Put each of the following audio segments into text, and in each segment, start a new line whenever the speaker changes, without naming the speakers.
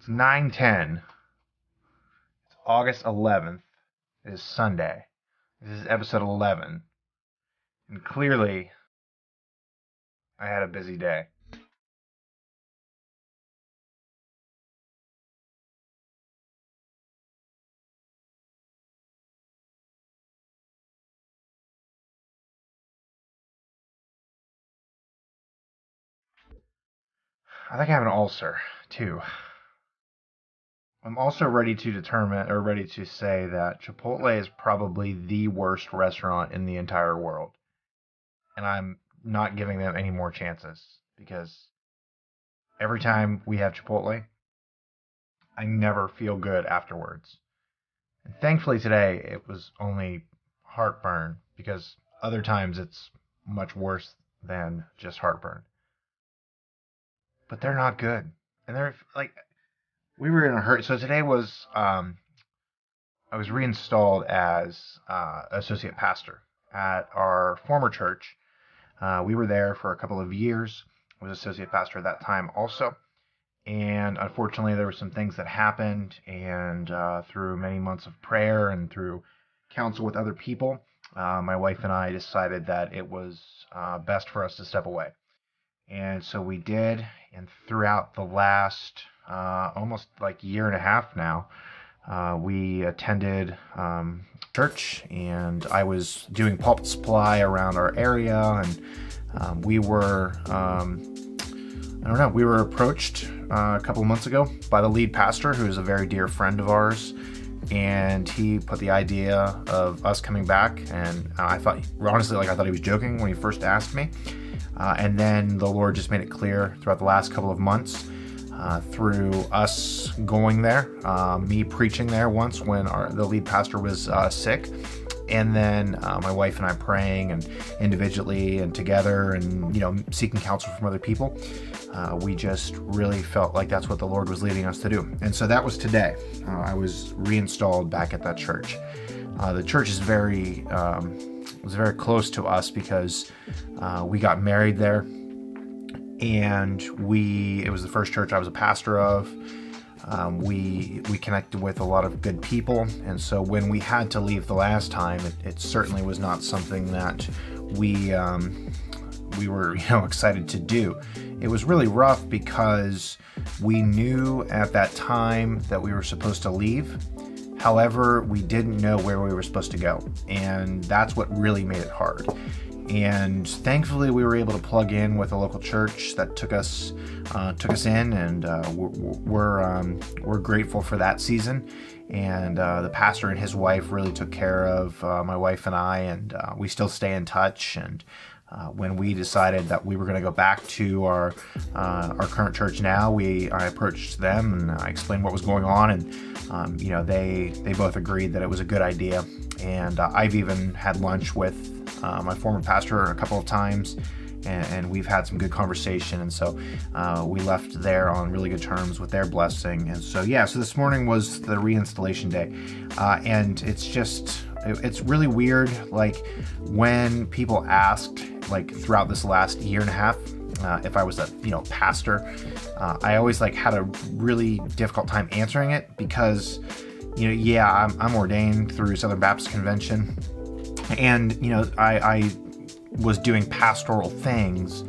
It's 9:10. It's August 11th. It is Sunday. This is episode 11. And clearly, I had a busy day. I think I have an ulcer, too. I'm also ready to say that Chipotle is probably the worst restaurant in the entire world. And I'm not giving them any more chances because every time we have Chipotle, I never feel good afterwards. And thankfully today it was only heartburn because other times it's much worse than just heartburn. But they're not good. And they're like we were in a hurry. So today was I was reinstalled as associate pastor at our former church. We were there for a couple of years. I was associate pastor at that time also. And unfortunately, there were some things that happened, and through many months of prayer and through counsel with other people, my wife and I decided that it was best for us to step away. And so we did, and throughout the last almost like year and a half now, we attended church, and I was doing pulpit supply around our area, and we were we were approached a couple of months ago by the lead pastor, who is a very dear friend of ours, and he put the idea of us coming back, and I thought he was joking when he first asked me, and then the Lord just made it clear throughout the last couple of months, through us going there, me preaching there once when the lead pastor was sick, and then my wife and I praying and individually and together and seeking counsel from other people. We just really felt like that's what the Lord was leading us to do. And so that was today. I was reinstalled back at that church. The church is was very close to us because we got married there, and it was the first church I was a pastor of. We connected with a lot of good people, and so when we had to leave the last time, it certainly was not something that we were excited to do. It was really rough because we knew at that time that we were supposed to leave. However, we didn't know where we were supposed to go, and that's what really made it hard. And thankfully, we were able to plug in with a local church that took us in, and we're grateful for that season. And the pastor and his wife really took care of my wife and I, and we still stay in touch. And when we decided that we were going to go back to our current church now, I approached them and I explained what was going on, and they both agreed that it was a good idea. And I've even had lunch with my former pastor a couple of times, and we've had some good conversation, and so we left there on really good terms with their blessing. And so so this morning was the reinstallation day, and it's really weird, like when people asked, like throughout this last year and a half, if I was a pastor, I always had a really difficult time answering it because I'm ordained through Southern Baptist Convention, and I was doing pastoral things,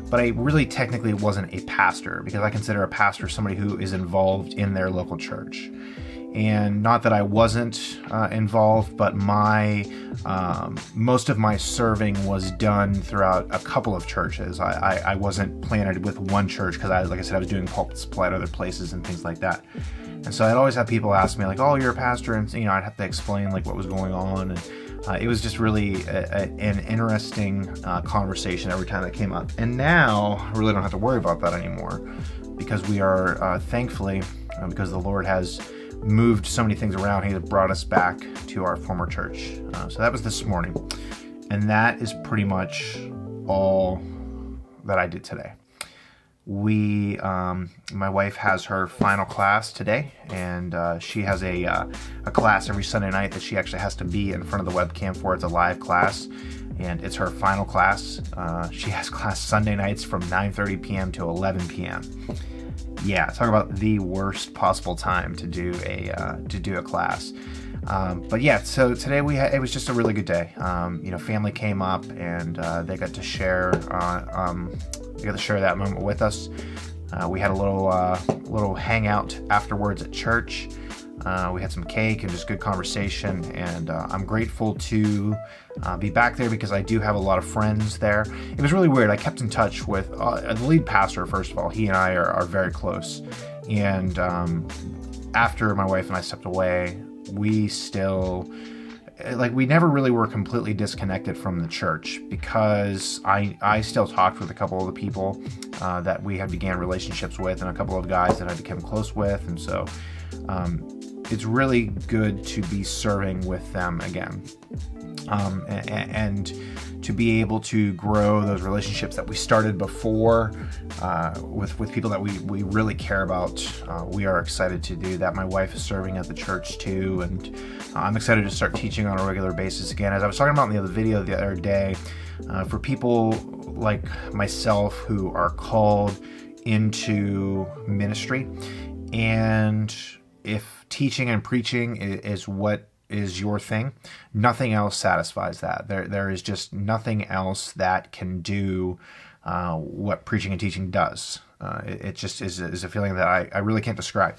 but I really technically wasn't a pastor, because I consider a pastor somebody who is involved in their local church. And not that I wasn't involved, but most of my serving was done throughout a couple of churches. I wasn't planted with one church because, I was doing pulpit supply at other places and things like that. And so I'd always have people ask me like, "Oh, you're a pastor," and I'd have to explain like what was going on, and it was just really an interesting conversation every time that came up. And now I really don't have to worry about that anymore, because we are thankfully, because the Lord has moved so many things around, He has brought us back to our former church. So that was this morning, and that is pretty much all that I did today. My wife has her final class today, and she has a class every Sunday night that she actually has to be in front of the webcam for. It's a live class, and it's her final class. She has class Sunday nights from 9:30 p.m. to 11 p.m. Yeah, talk about the worst possible time to do a class. But yeah, so today it was just a really good day. Family came up and they got to share that moment with us. We had a little hangout afterwards at church. We had some cake and just good conversation, and I'm grateful to be back there because I do have a lot of friends there. It was really weird. I kept in touch with the lead pastor. First of all, he and I are very close, and after my wife and I stepped away, we still we never really were completely disconnected from the church, because I still talked with a couple of the people that we had began relationships with, and a couple of guys that I became close with, and so it's really good to be serving with them again, and to be able to grow those relationships that we started before with people that we really care about. We are excited to do that. My wife is serving at the church too, and I'm excited to start teaching on a regular basis again. As I was talking about in the other video the other day, for people like myself who are called into ministry, and if teaching and preaching is what is your thing, nothing else satisfies that. There is just nothing else that can do what preaching and teaching does. It just is a feeling that I really can't describe.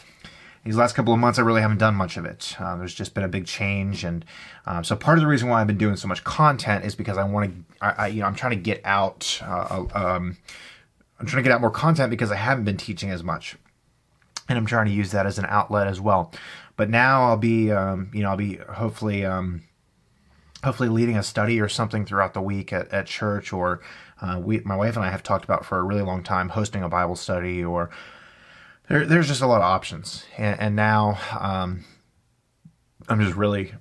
These last couple of months, I really haven't done much of it. There's just been a big change, and so part of the reason why I've been doing so much content is because I'm trying to get out. I'm trying to get out more content because I haven't been teaching as much, and I'm trying to use that as an outlet as well. But now I'll be hopefully leading a study or something throughout the week at church, or my wife and I have talked about for a really long time hosting a Bible study, or there's just a lot of options. And now I'm just really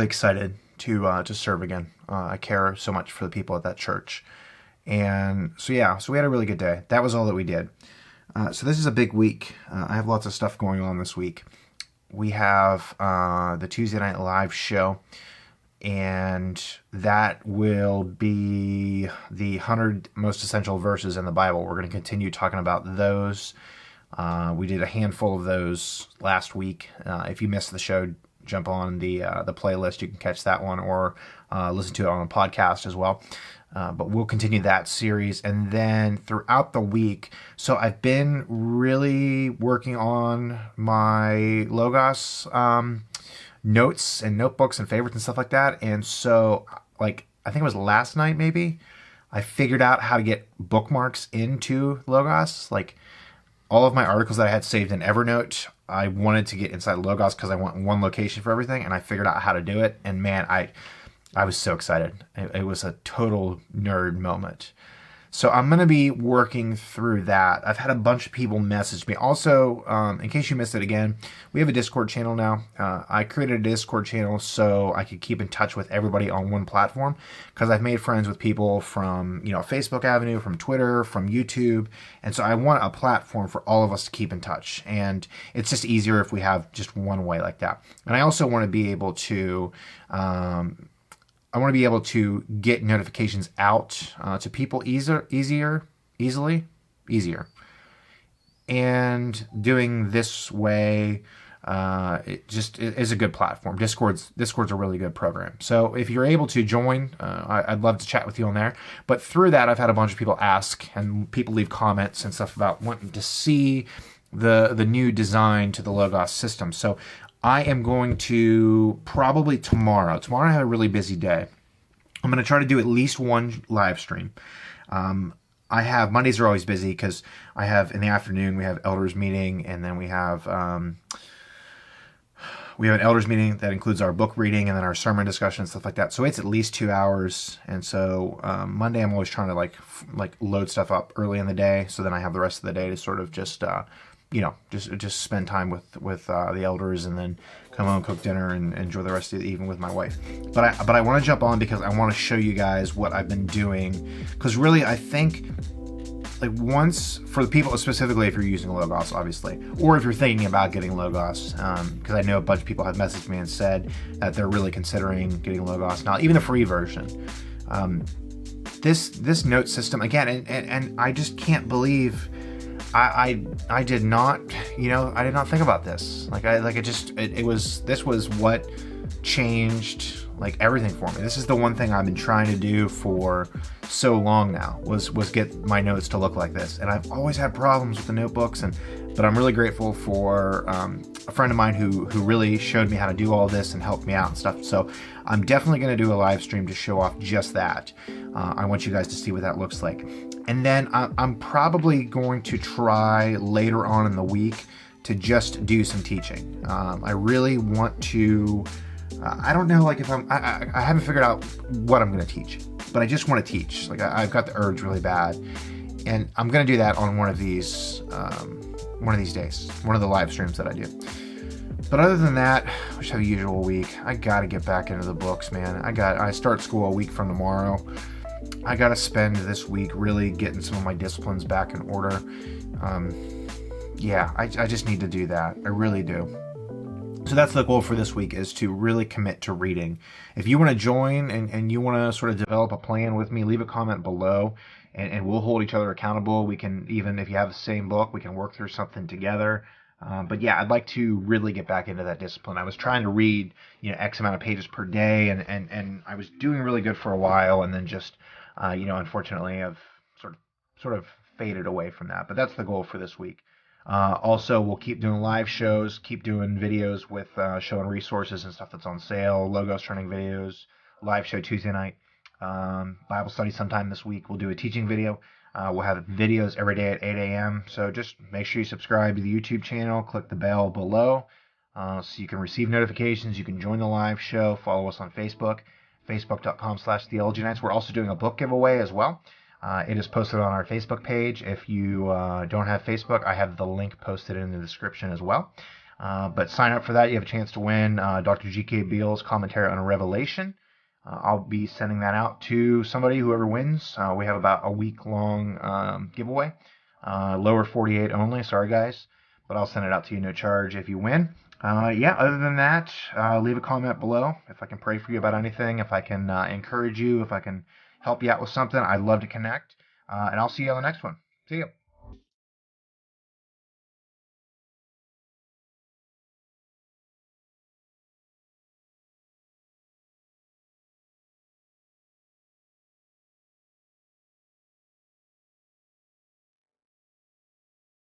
excited to serve again. I care so much for the people at that church, and so we had a really good day. That was all that we did. So this is a big week. I have lots of stuff going on this week. We have the Tuesday Night Live show, and that will be the 100 most essential verses in the Bible. We're going to continue talking about those. We did a handful of those last week. If you missed the show, jump on the playlist. You can catch that one, or listen to it on the podcast as well. But we'll continue that series, and then throughout the week. So I've been really working on my Logos notes and notebooks and favorites and stuff like that. And so, I think it was last night maybe, I figured out how to get bookmarks into Logos. All of my articles that I had saved in Evernote, I wanted to get inside Logos because I want one location for everything, and I figured out how to do it. And man, I was so excited. It was a total nerd moment. So I'm going to be working through that. I've had a bunch of people message me. Also, in case you missed it again, we have a Discord channel now. I created a Discord channel so I could keep in touch with everybody on one platform, because I've made friends with people from Facebook Avenue, from Twitter, from YouTube. And so I want a platform for all of us to keep in touch. And it's just easier if we have just one way like that. And I also want to be able to get notifications out to people easier. And doing this way, it just is a good platform. Discord's a really good program. So if you're able to join, I'd love to chat with you on there. But through that, I've had a bunch of people ask, and people leave comments and stuff about wanting to see the new design to the Logos system. So I am going to probably tomorrow I have a really busy day. I'm going to try to do at least one live stream. Mondays are always busy because I have, in the afternoon, we have elders meeting, and then we have an elders meeting that includes our book reading and then our sermon discussion and stuff like that. So it's at least 2 hours. And so Monday, I'm always trying to load stuff up early in the day, so then I have the rest of the day to sort of just spend time with the elders, and then come home, cook dinner, and enjoy the rest of the evening with my wife. But I want to jump on because I want to show you guys what I've been doing. Because really, I think once, for the people specifically, if you're using Logos, obviously, or if you're thinking about getting Logos, because I know a bunch of people have messaged me and said that they're really considering getting Logos now, even the free version. this note system again, and I just can't believe I did not, I did not think about this. This was what changed like everything for me. This is the one thing I've been trying to do for so long now was get my notes to look like this. And I've always had problems with the notebooks, but I'm really grateful for a friend of mine who really showed me how to do all this and helped me out and stuff. So I'm definitely going to do a live stream to show off just that. I want you guys to see what that looks like. And then I'm probably going to try later on in the week to just do some teaching. I really want to, I don't know, like if I haven't figured out what I'm going to teach, but I just want to teach. Like I've got the urge really bad, and I'm going to do that on one of these days, one of the live streams that I do. But other than that, I just have a usual week. I got to get back into the books, man. I start school a week from tomorrow. I got to spend this week really getting some of my disciplines back in order. I just need to do that. I really do. So that's the goal for this week, is to really commit to reading. If you want to join and you want to sort of develop a plan with me, leave a comment below, and we'll hold each other accountable. We can, even if you have the same book, we can work through something together. But yeah, I'd like to really get back into that discipline. I was trying to read, X amount of pages per day, and I was doing really good for a while, and then just, unfortunately, I've sort of faded away from that. But that's the goal for this week. Also, we'll keep doing live shows, keep doing videos with showing resources and stuff that's on sale, logos training videos, live show Tuesday night, Bible study sometime this week. We'll do a teaching video. We'll have videos every day at 8 a.m. So just make sure you subscribe to the YouTube channel, click the bell below so you can receive notifications. You can join the live show, follow us on Facebook, facebook.com/Theology Nights. We're also doing a book giveaway as well. It is posted on our Facebook page. If you don't have Facebook, I have the link posted in the description as well. But sign up for that. You have a chance to win Dr. G.K. Beale's commentary on Revelation. I'll be sending that out to somebody, whoever wins. We have about a week-long giveaway. Lower 48 only. Sorry, guys. But I'll send it out to you, no charge, if you win. Other than that, leave a comment below. If I can pray for you about anything, if I can encourage you, if I can help you out with something, I'd love to connect. And I'll see you on the next one. See you.